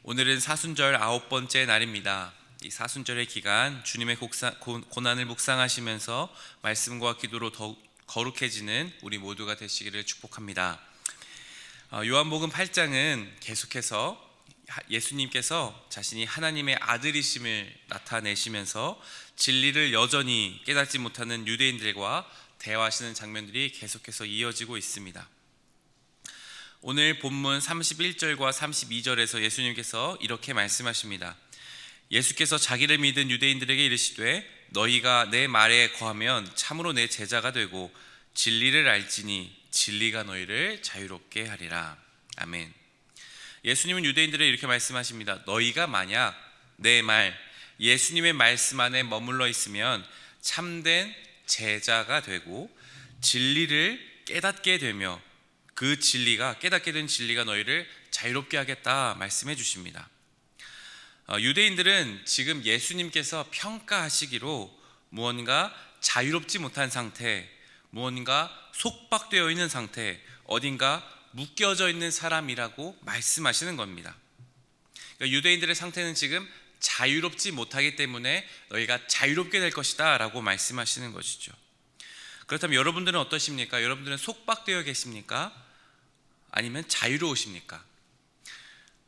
오늘은 사순절 9번째 날입니다. 이 사순절의 기간 주님의 고난을 묵상하시면서 말씀과 기도로 더욱 거룩해지는 우리 모두가 되시기를 축복합니다. 요한복음 8장은 계속해서 예수님께서 자신이 하나님의 아들이심을 나타내시면서 진리를 여전히 깨닫지 못하는 유대인들과 대화하시는 장면들이 계속해서 이어지고 있습니다. 오늘 본문 31절과 32절에서 예수님께서 이렇게 말씀하십니다. 예수께서 자기를 믿은 유대인들에게 이르시되 너희가 내 말에 거하면 참으로 내 제자가 되고 진리를 알지니 진리가 너희를 자유롭게 하리라. 아멘. 예수님은 유대인들에게 이렇게 말씀하십니다. 너희가 만약 내 말, 예수님의 말씀 안에 머물러 있으면 참된 제자가 되고 진리를 깨닫게 되며 그 진리가, 깨닫게 된 진리가 너희를 자유롭게 하겠다 말씀해 주십니다. 유대인들은 지금 예수님께서 평가하시기로 무언가 자유롭지 못한 상태, 무언가 속박되어 있는 상태, 어딘가 묶여져 있는 사람이라고 말씀하시는 겁니다. 그러니까 유대인들의 상태는 지금 자유롭지 못하기 때문에 너희가 자유롭게 될 것이다 라고 말씀하시는 것이죠. 그렇다면 여러분들은 어떠십니까? 여러분들은 속박되어 계십니까? 아니면 자유로우십니까?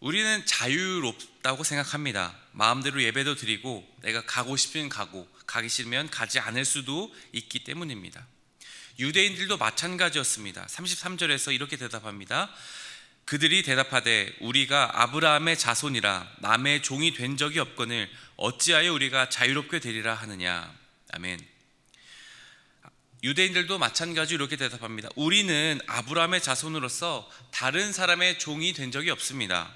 우리는 자유롭다고 생각합니다. 마음대로 예배도 드리고 내가 가고 싶으면 가고 가기 싫으면 가지 않을 수도 있기 때문입니다. 유대인들도 마찬가지였습니다. 33절에서 이렇게 대답합니다. 그들이 대답하되 우리가 아브라함의 자손이라 남의 종이 된 적이 없거늘 어찌하여 우리가 자유롭게 되리라 하느냐. 아멘. 유대인들도 마찬가지로 이렇게 대답합니다. 우리는 아브라함의 자손으로서 다른 사람의 종이 된 적이 없습니다.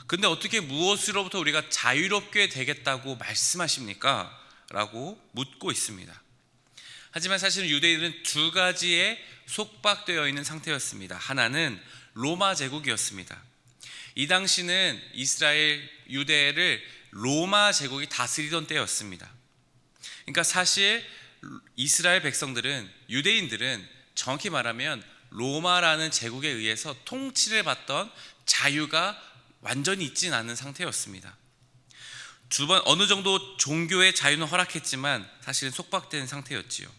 근데 어떻게 무엇으로부터 우리가 자유롭게 되겠다고 말씀하십니까? 라고 묻고 있습니다. 하지만 사실은 유대인들은 두 가지에 속박되어 있는 상태였습니다. 하나는 로마 제국이었습니다. 이 당시는 이스라엘, 유대를 로마 제국이 다스리던 때였습니다. 그러니까 사실 이스라엘 백성들은, 유대인들은 정확히 말하면 로마라는 제국에 의해서 통치를 받던 자유가 완전히 있진 않은 상태였습니다. 어느 정도 종교의 자유는 허락했지만 사실은 속박된 상태였지요.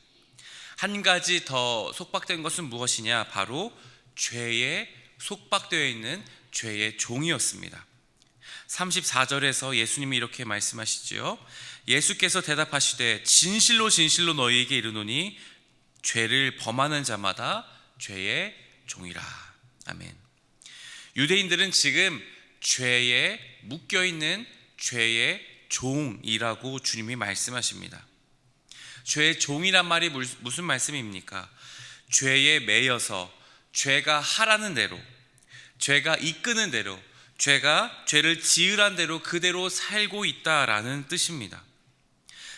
한 가지 더 속박된 것은 무엇이냐? 바로 죄에 속박되어 있는 죄의 종이었습니다. 34절에서 예수님이 이렇게 말씀하시지요. 예수께서 대답하시되 진실로 진실로 너희에게 이르노니 죄를 범하는 자마다 죄의 종이라. 아멘. 유대인들은 지금 죄에 묶여있는 죄의 종이라고 주님이 말씀하십니다. 죄의 종이란 말이 무슨 말씀입니까? 죄에 매여서 죄가 하라는 대로, 죄가 이끄는 대로, 죄를 지으란 대로 그대로 살고 있다라는 뜻입니다.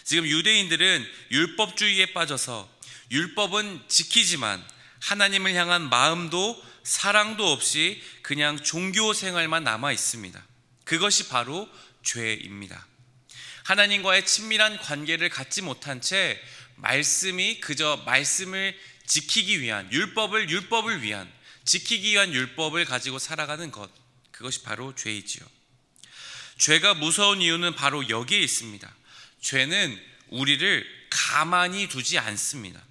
지금 유대인들은 율법주의에 빠져서 율법은 지키지만 하나님을 향한 마음도 사랑도 없이 그냥 종교 생활만 남아 있습니다. 그것이 바로 죄입니다. 하나님과의 친밀한 관계를 갖지 못한 채 말씀이 그저 말씀을 지키기 위한, 율법을 위한, 지키기 위한 율법을 가지고 살아가는 것, 그것이 바로 죄이지요. 죄가 무서운 이유는 바로 여기에 있습니다. 죄는 우리를 가만히 두지 않습니다.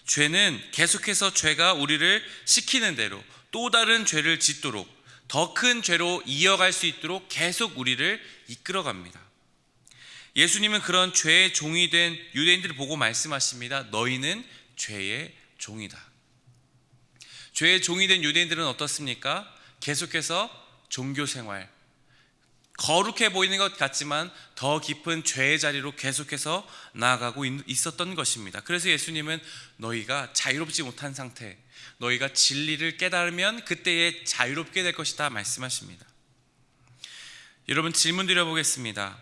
죄는 계속해서 죄가 우리를 시키는 대로 또 다른 죄를 짓도록, 더 큰 죄로 이어갈 수 있도록 계속 우리를 이끌어갑니다. 예수님은 그런 죄의 종이 된 유대인들을 보고 말씀하십니다. 너희는 죄의 종이다. 죄의 종이 된 유대인들은 어떻습니까? 계속해서 종교생활, 거룩해 보이는 것 같지만 더 깊은 죄의 자리로 계속해서 나아가고 있었던 것입니다. 그래서 예수님은 너희가 자유롭지 못한 상태, 너희가 진리를 깨달으면 그때에 자유롭게 될 것이다 말씀하십니다. 여러분, 질문 드려보겠습니다.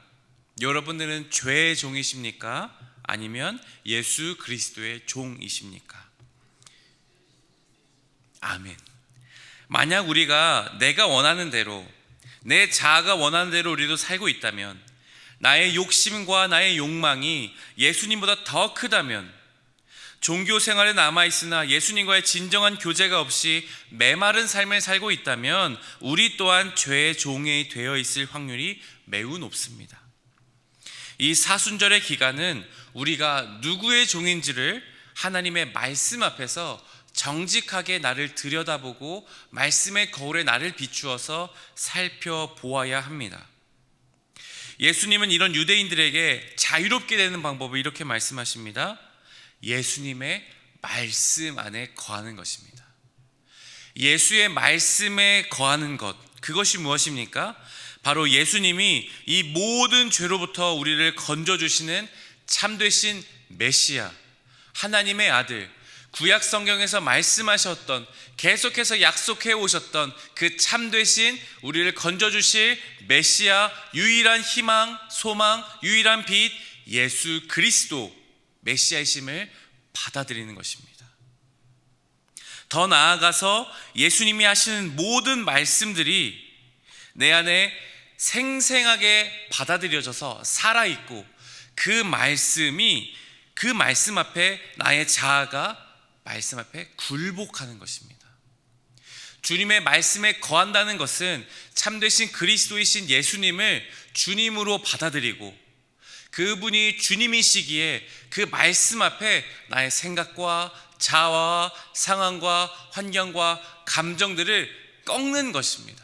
여러분들은 죄의 종이십니까? 아니면 예수 그리스도의 종이십니까? 아멘. 만약 우리가 내가 원하는 대로, 내 자아가 원하는 대로 우리도 살고 있다면, 나의 욕심과 나의 욕망이 예수님보다 더 크다면, 종교 생활에 남아있으나 예수님과의 진정한 교제가 없이 메마른 삶을 살고 있다면 우리 또한 죄의 종이 되어 있을 확률이 매우 높습니다. 이 사순절의 기간은 우리가 누구의 종인지를 하나님의 말씀 앞에서 정직하게 나를 들여다보고 말씀의 거울에 나를 비추어서 살펴보아야 합니다. 예수님은 이런 유대인들에게 자유롭게 되는 방법을 이렇게 말씀하십니다. 예수님의 말씀 안에 거하는 것입니다. 예수의 말씀에 거하는 것, 그것이 무엇입니까? 바로 예수님이 이 모든 죄로부터 우리를 건져주시는 참되신 메시아, 하나님의 아들, 구약 성경에서 말씀하셨던, 계속해서 약속해 오셨던 그 참되신 우리를 건져주실 메시아, 유일한 희망, 소망, 유일한 빛, 예수 그리스도 메시아이심을 받아들이는 것입니다. 더 나아가서 예수님이 하시는 모든 말씀들이 내 안에 생생하게 받아들여져서 살아있고 그 말씀 앞에 나의 자아가 말씀 앞에 굴복하는 것입니다. 주님의 말씀에 거한다는 것은 참되신 그리스도이신 예수님을 주님으로 받아들이고 그분이 주님이시기에 그 말씀 앞에 나의 생각과 자아와 상황과 환경과 감정들을 꺾는 것입니다.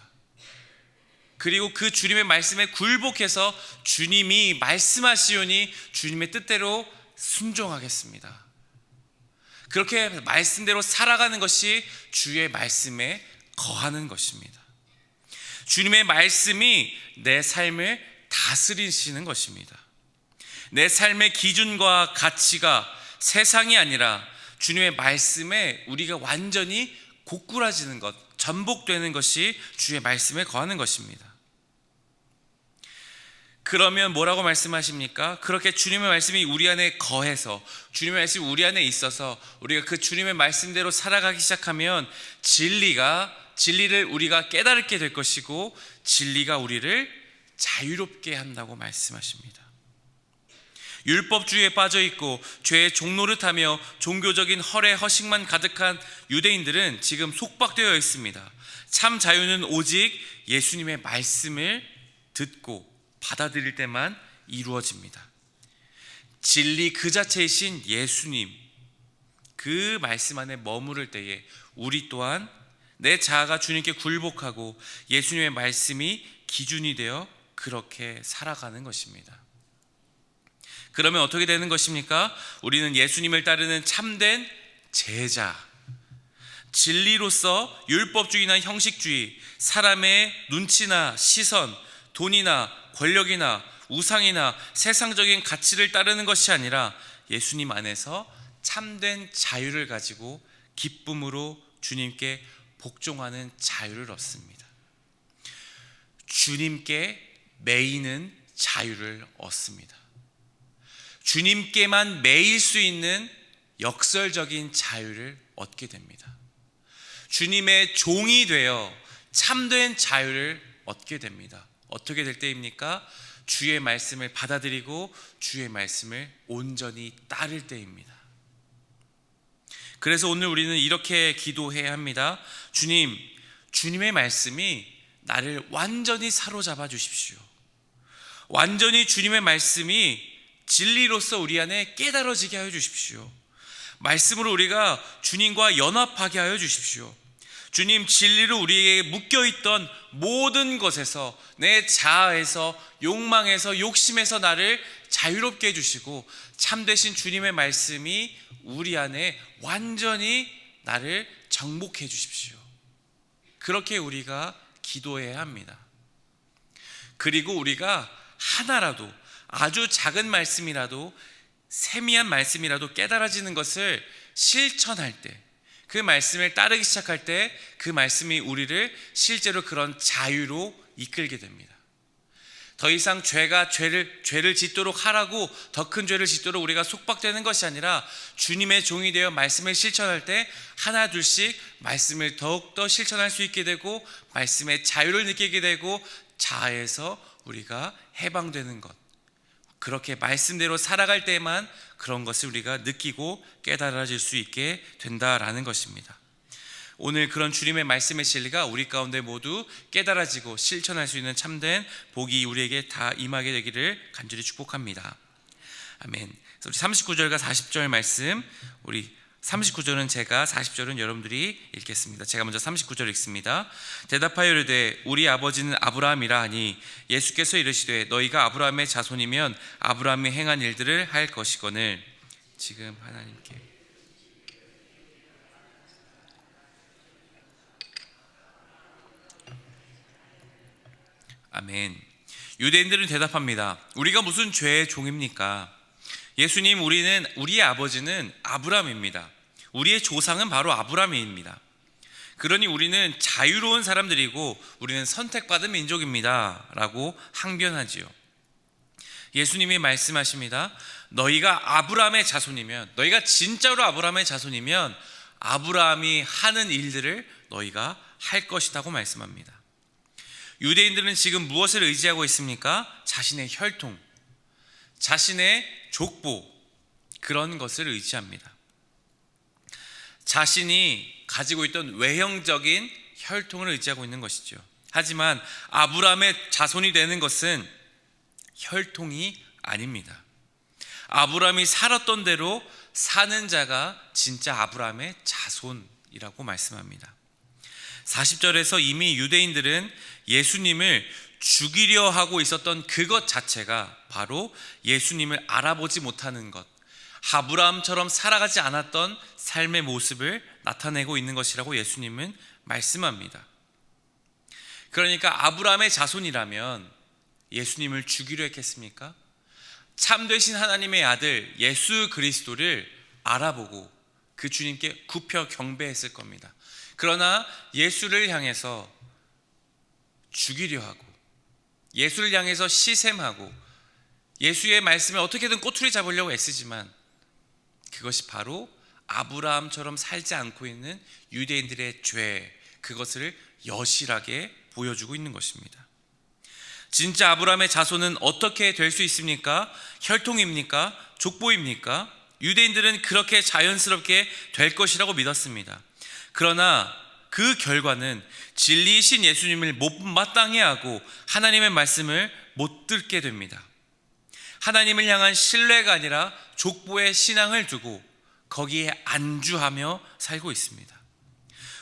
그리고 그 주님의 말씀에 굴복해서 주님이 말씀하시오니 주님의 뜻대로 순종하겠습니다. 그렇게 말씀대로 살아가는 것이 주의 말씀에 거하는 것입니다. 주님의 말씀이 내 삶을 다스리시는 것입니다. 내 삶의 기준과 가치가 세상이 아니라 주님의 말씀에 우리가 완전히 고꾸라지는 것, 전복되는 것이 주의 말씀에 거하는 것입니다. 그러면 뭐라고 말씀하십니까? 그렇게 주님의 말씀이 우리 안에 거해서 주님의 말씀이 우리 안에 있어서 우리가 그 주님의 말씀대로 살아가기 시작하면 진리를 우리가 깨달게 될 것이고 진리가 우리를 자유롭게 한다고 말씀하십니다. 율법주의에 빠져있고 죄의 종노릇하며 종교적인 허례 허식만 가득한 유대인들은 지금 속박되어 있습니다. 참 자유는 오직 예수님의 말씀을 듣고 받아들일 때만 이루어집니다. 진리 그 자체이신 예수님, 그 말씀 안에 머무를 때에 우리 또한 내 자아가 주님께 굴복하고 예수님의 말씀이 기준이 되어 그렇게 살아가는 것입니다. 그러면 어떻게 되는 것입니까? 우리는 예수님을 따르는 참된 제자, 진리로서 율법주의나 형식주의, 사람의 눈치나 시선, 돈이나 권력이나 우상이나 세상적인 가치를 따르는 것이 아니라 예수님 안에서 참된 자유를 가지고 기쁨으로 주님께 복종하는 자유를 얻습니다. 주님께 매이는 자유를 얻습니다. 주님께만 매일 수 있는 역설적인 자유를 얻게 됩니다. 주님의 종이 되어 참된 자유를 얻게 됩니다. 어떻게 될 때입니까? 주의 말씀을 받아들이고 주의 말씀을 온전히 따를 때입니다. 그래서 오늘 우리는 이렇게 기도해야 합니다. 주님, 주님의 말씀이 나를 완전히 사로잡아 주십시오. 완전히 주님의 말씀이 진리로서 우리 안에 깨달아지게 하여 주십시오. 말씀으로 우리가 주님과 연합하게 하여 주십시오. 주님, 진리로 우리에게 묶여있던 모든 것에서, 내 자아에서, 욕망에서, 욕심에서 나를 자유롭게 해주시고 참되신 주님의 말씀이 우리 안에 완전히 나를 정복해 주십시오. 그렇게 우리가 기도해야 합니다. 그리고 우리가 하나라도, 아주 작은 말씀이라도, 세미한 말씀이라도 깨달아지는 것을 실천할 때, 그 말씀을 따르기 시작할 때 그 말씀이 우리를 실제로 그런 자유로 이끌게 됩니다. 더 이상 죄를 짓도록 하라고, 더 큰 죄를 짓도록 우리가 속박되는 것이 아니라 주님의 종이 되어 말씀을 실천할 때 하나 둘씩 말씀을 더욱더 실천할 수 있게 되고 말씀의 자유를 느끼게 되고 자아에서 우리가 해방되는 것, 그렇게 말씀대로 살아갈 때만 그런 것을 우리가 느끼고 깨달아질 수 있게 된다라는 것입니다. 오늘 그런 주님의 말씀의 진리가 우리 가운데 모두 깨달아지고 실천할 수 있는 참된 복이 우리에게 다 임하게 되기를 간절히 축복합니다. 아멘. 우리 39절과 40절 말씀, 우리 39절은 제가, 40절은 여러분들이 읽겠습니다. 제가 먼저 39절 읽습니다. 대답하여 이르되 우리 아버지는 아브라함이라 하니 예수께서 이르시되 너희가 아브라함의 자손이면 아브라함이 행한 일들을 할 것이거늘. 지금 하나님께 아멘. 유대인들은 대답합니다. 우리가 무슨 죄의 종입니까? 예수님, 우리의 아버지는 아브라함입니다. 우리의 조상은 바로 아브라함입니다. 그러니 우리는 자유로운 사람들이고 우리는 선택받은 민족입니다 라고 항변하지요. 예수님이 말씀하십니다. 너희가 아브라함의 자손이면, 너희가 진짜로 아브라함의 자손이면 아브라함이 하는 일들을 너희가 할 것이라고 말씀합니다. 유대인들은 지금 무엇을 의지하고 있습니까? 자신의 혈통, 자신의 족보, 그런 것을 의지합니다. 자신이 가지고 있던 외형적인 혈통을 의지하고 있는 것이죠. 하지만 아브라함의 자손이 되는 것은 혈통이 아닙니다. 아브라함이 살았던 대로 사는 자가 진짜 아브라함의 자손이라고 말씀합니다. 40절에서 이미 유대인들은 예수님을 죽이려 하고 있었던 그것 자체가 바로 예수님을 알아보지 못하는 것, 아브라함처럼 살아가지 않았던 삶의 모습을 나타내고 있는 것이라고 예수님은 말씀합니다. 그러니까 아브라함의 자손이라면 예수님을 죽이려 했겠습니까? 참되신 하나님의 아들 예수 그리스도를 알아보고 그 주님께 굽혀 경배했을 겁니다. 그러나 예수를 향해서 죽이려 하고, 예수를 향해서 시샘하고, 예수의 말씀에 어떻게든 꼬투리 잡으려고 애쓰지만 그것이 바로 아브라함처럼 살지 않고 있는 유대인들의 죄, 그것을 여실하게 보여주고 있는 것입니다. 진짜 아브라함의 자손은 어떻게 될 수 있습니까? 혈통입니까? 족보입니까? 유대인들은 그렇게 자연스럽게 될 것이라고 믿었습니다. 그러나 그 결과는 진리이신 예수님을 못마땅해 하고 하나님의 말씀을 못 듣게 됩니다. 하나님을 향한 신뢰가 아니라 족보의 신앙을 두고 거기에 안주하며 살고 있습니다.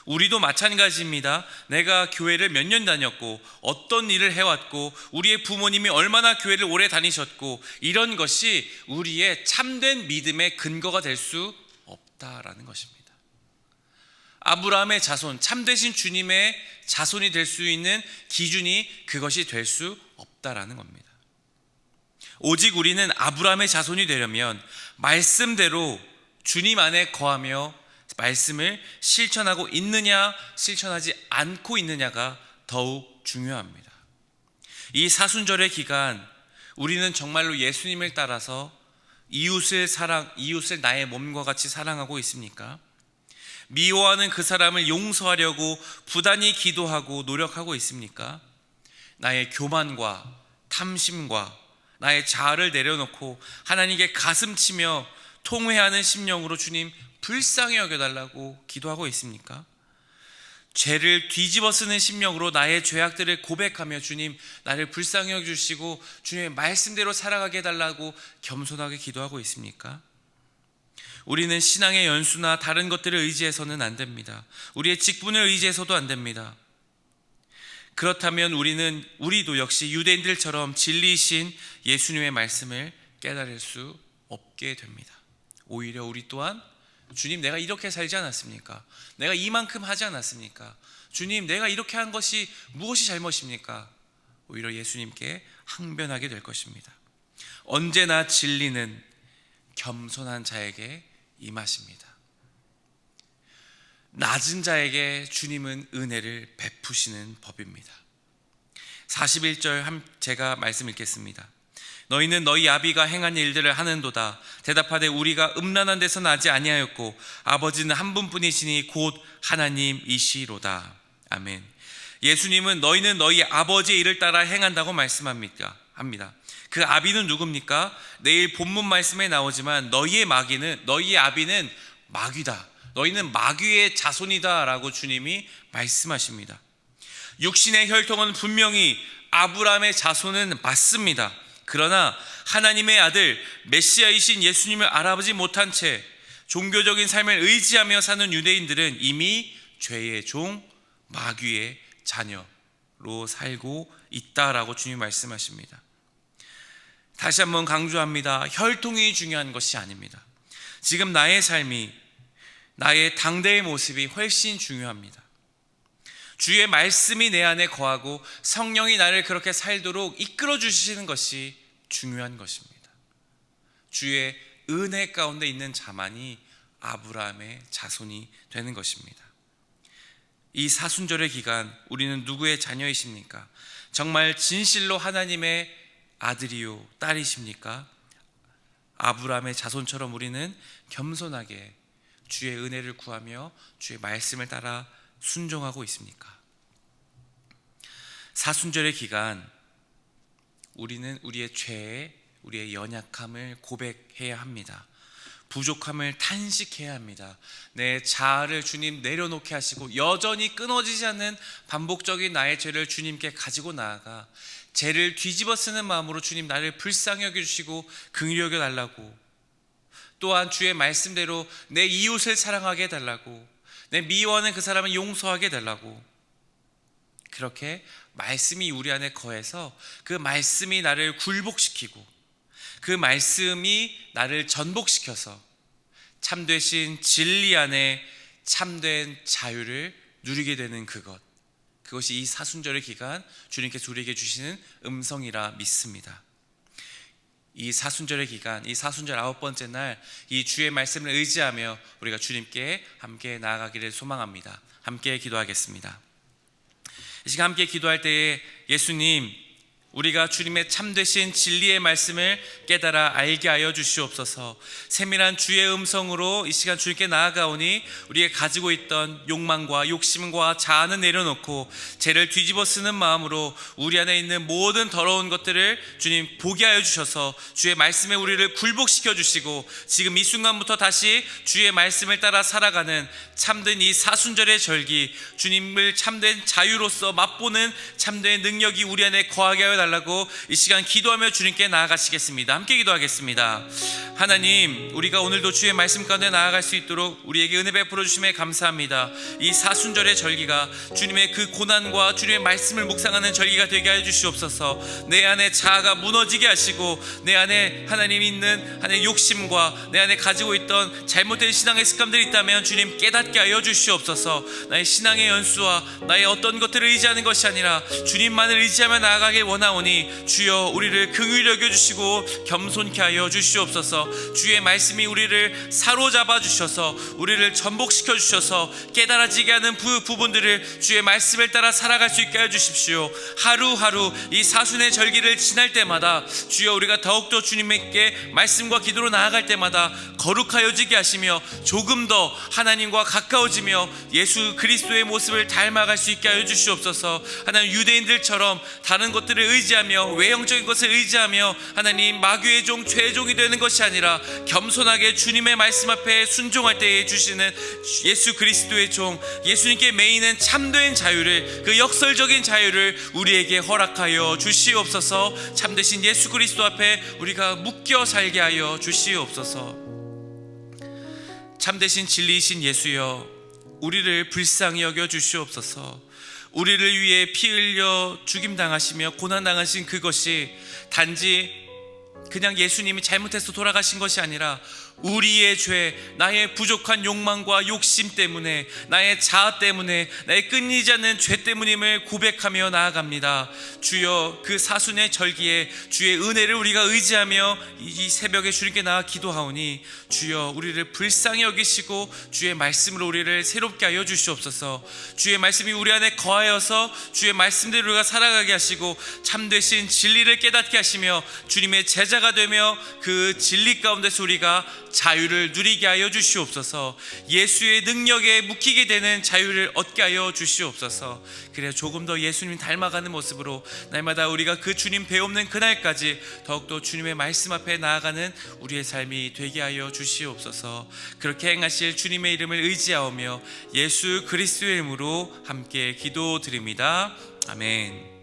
우리도 마찬가지입니다. 내가 교회를 몇 년 다녔고 어떤 일을 해왔고 우리의 부모님이 얼마나 교회를 오래 다니셨고 이런 것이 우리의 참된 믿음의 근거가 될 수 없다라는 것입니다. 아브라함의 자손, 참되신 주님의 자손이 될 수 있는 기준이 그것이 될 수 없다라는 겁니다. 오직 우리는 아브라함의 자손이 되려면 말씀대로 주님 안에 거하며 말씀을 실천하고 있느냐 실천하지 않고 있느냐가 더욱 중요합니다. 이 사순절의 기간 우리는 정말로 예수님을 따라서 이웃을 나의 몸과 같이 사랑하고 있습니까? 미워하는 그 사람을 용서하려고 부단히 기도하고 노력하고 있습니까? 나의 교만과 탐심과 나의 자아를 내려놓고 하나님께 가슴치며 통회하는 심령으로 주님 불쌍히 여겨달라고 기도하고 있습니까? 죄를 뒤집어 쓰는 심령으로 나의 죄악들을 고백하며 주님 나를 불쌍히 여겨주시고 주님의 말씀대로 살아가게 해달라고 겸손하게 기도하고 있습니까? 우리는 신앙의 연수나 다른 것들을 의지해서는 안 됩니다. 우리의 직분을 의지해서도 안 됩니다. 그렇다면 우리도 역시 유대인들처럼 진리이신 예수님의 말씀을 깨달을 수 없게 됩니다. 오히려 우리 또한 주님 내가 이렇게 살지 않았습니까? 내가 이만큼 하지 않았습니까? 주님 내가 이렇게 한 것이 무엇이 잘못입니까? 오히려 예수님께 항변하게 될 것입니다. 언제나 진리는 겸손한 자에게 임하십니다. 낮은 자에게 주님은 은혜를 베푸시는 법입니다. 41절 제가 말씀 읽겠습니다. 너희는 너희 아비가 행한 일들을 하는도다. 대답하되 우리가 음란한 데서 나지 아니하였고 아버지는 한 분뿐이시니 곧 하나님이시로다. 아멘. 예수님은 너희는 너희 아버지의 일을 따라 행한다고 말씀합니다. 그 아비는 누굽니까? 내일 본문 말씀에 나오지만 너희의 아비는 마귀다. 너희는 마귀의 자손이다 라고 주님이 말씀하십니다. 육신의 혈통은 분명히 아브라함의 자손은 맞습니다. 그러나 하나님의 아들 메시아이신 예수님을 알아보지 못한 채 종교적인 삶을 의지하며 사는 유대인들은 이미 죄의 종 마귀의 자녀로 살고 있다라고 주님이 말씀하십니다. 다시 한번 강조합니다. 혈통이 중요한 것이 아닙니다. 지금 나의 삶이, 나의 당대의 모습이 훨씬 중요합니다. 주의 말씀이 내 안에 거하고 성령이 나를 그렇게 살도록 이끌어 주시는 것이 중요한 것입니다. 주의 은혜 가운데 있는 자만이 아브라함의 자손이 되는 것입니다. 이 사순절의 기간 우리는 누구의 자녀이십니까? 정말 진실로 하나님의 아들이요 딸이십니까? 아브라함의 자손처럼 우리는 겸손하게 주의 은혜를 구하며 주의 말씀을 따라 순종하고 있습니까? 사순절의 기간 우리는 우리의 죄, 우리의 연약함을 고백해야 합니다. 부족함을 탄식해야 합니다. 내 자아를 주님 내려놓게 하시고 여전히 끊어지지 않는 반복적인 나의 죄를 주님께 가지고 나아가 죄를 뒤집어 쓰는 마음으로 주님 나를 불쌍히 여겨주시고 긍휼히 여겨달라고, 또한 주의 말씀대로 내 이웃을 사랑하게 해달라고, 내 미워하는 그 사람을 용서하게 해달라고, 그렇게 말씀이 우리 안에 거해서 그 말씀이 나를 굴복시키고 그 말씀이 나를 전복시켜서 참되신 진리 안에 참된 자유를 누리게 되는 그것이 이 사순절의 기간 주님께서 우리에게 주시는 음성이라 믿습니다. 이 사순절의 기간, 이 사순절 9번째 날 이 주의 말씀을 의지하며 우리가 주님께 함께 나아가기를 소망합니다. 함께 기도하겠습니다. 이 시간 함께 기도할 때에 예수님, 우리가 주님의 참되신 진리의 말씀을 깨달아 알게 하여 주시옵소서. 세밀한 주의 음성으로 이 시간 주님께 나아가오니 우리가 가지고 있던 욕망과 욕심과 자아는 내려놓고 죄를 뒤집어 쓰는 마음으로 우리 안에 있는 모든 더러운 것들을 주님 보게 하여 주셔서 주의 말씀에 우리를 굴복시켜 주시고 지금 이 순간부터 다시 주의 말씀을 따라 살아가는 참된 이 사순절의 절기, 주님을 참된 자유로서 맛보는 참된 능력이 우리 안에 거하게 하여 달라고 이 시간 기도하며 주님께 나아가시겠습니다. 함께 기도하겠습니다. 하나님, 우리가 오늘도 주의 말씀 가운데 나아갈 수 있도록 우리에게 은혜 베풀어 주심에 감사합니다. 이 사순절의 절기가 주님의 그 고난과 주님의 말씀을 묵상하는 절기가 되게 하여 주시옵소서. 내 안에 자아가 무너지게 하시고 내 안에 하나님이 있는 하나님의 욕심과 내 안에 가지고 있던 잘못된 신앙의 습관들이 있다면 주님 깨닫게 하여 주시옵소서. 나의 신앙의 연수와 나의 어떤 것들을 의지하는 것이 아니라 주님만을 의지하며 나아가길 원하오니 주여 우리를 긍휼히 여겨주시고 겸손케 하여 주시옵소서. 주의 말씀이 우리를 사로잡아 주셔서 우리를 전복시켜 주셔서 깨달아지게 하는 부분들을 주의 말씀을 따라 살아갈 수 있게 하여 주십시오. 하루하루 이 사순의 절기를 지날 때마다 주여 우리가 더욱더 주님께 말씀과 기도로 나아갈 때마다 거룩하여지게 하시며 조금 더 하나님과 가까워지며 예수 그리스도의 모습을 닮아갈 수 있게 하여 주시옵소서. 하나님, 유대인들처럼 다른 것들을 의지하며 외형적인 것을 의지하며 하나님 마귀의 종, 죄의 종이 되는 것이 아니라 겸손하게 주님의 말씀 앞에 순종할 때에 주시는 예수 그리스도의 종, 예수님께 매이는 참된 자유를, 그 역설적인 자유를 우리에게 허락하여 주시옵소서. 참되신 예수 그리스도 앞에 우리가 묶여 살게 하여 주시옵소서. 참되신 진리이신 예수여, 우리를 불쌍히 여겨 주시옵소서. 우리를 위해 피 흘려 죽임당하시며 고난당하신 그것이 단지 그냥 예수님이 잘못해서 돌아가신 것이 아니라 우리의 죄, 나의 부족한 욕망과 욕심 때문에, 나의 자아 때문에, 나의 끊이지 않는 죄 때문임을 고백하며 나아갑니다. 주여, 그 사순의 절기에 주의 은혜를 우리가 의지하며 이 새벽에 주님께 나아 기도하오니 주여 우리를 불쌍히 여기시고 주의 말씀으로 우리를 새롭게 하여 주시옵소서. 주의 말씀이 우리 안에 거하여서 주의 말씀대로 우리가 살아가게 하시고 참되신 진리를 깨닫게 하시며 주님의 제자가 되며 그 진리 가운데서 우리가 자유를 누리게 하여 주시옵소서. 예수의 능력에 묵히게 되는 자유를 얻게 하여 주시옵소서. 그래 조금 더 예수님 닮아가는 모습으로 날마다 우리가 그 주님 배움는 그날까지 더욱더 주님의 말씀 앞에 나아가는 우리의 삶이 되게 하여 주시옵소서. 그렇게 행하실 주님의 이름을 의지하오며 예수 그리스도의 이름으로 함께 기도드립니다. 아멘.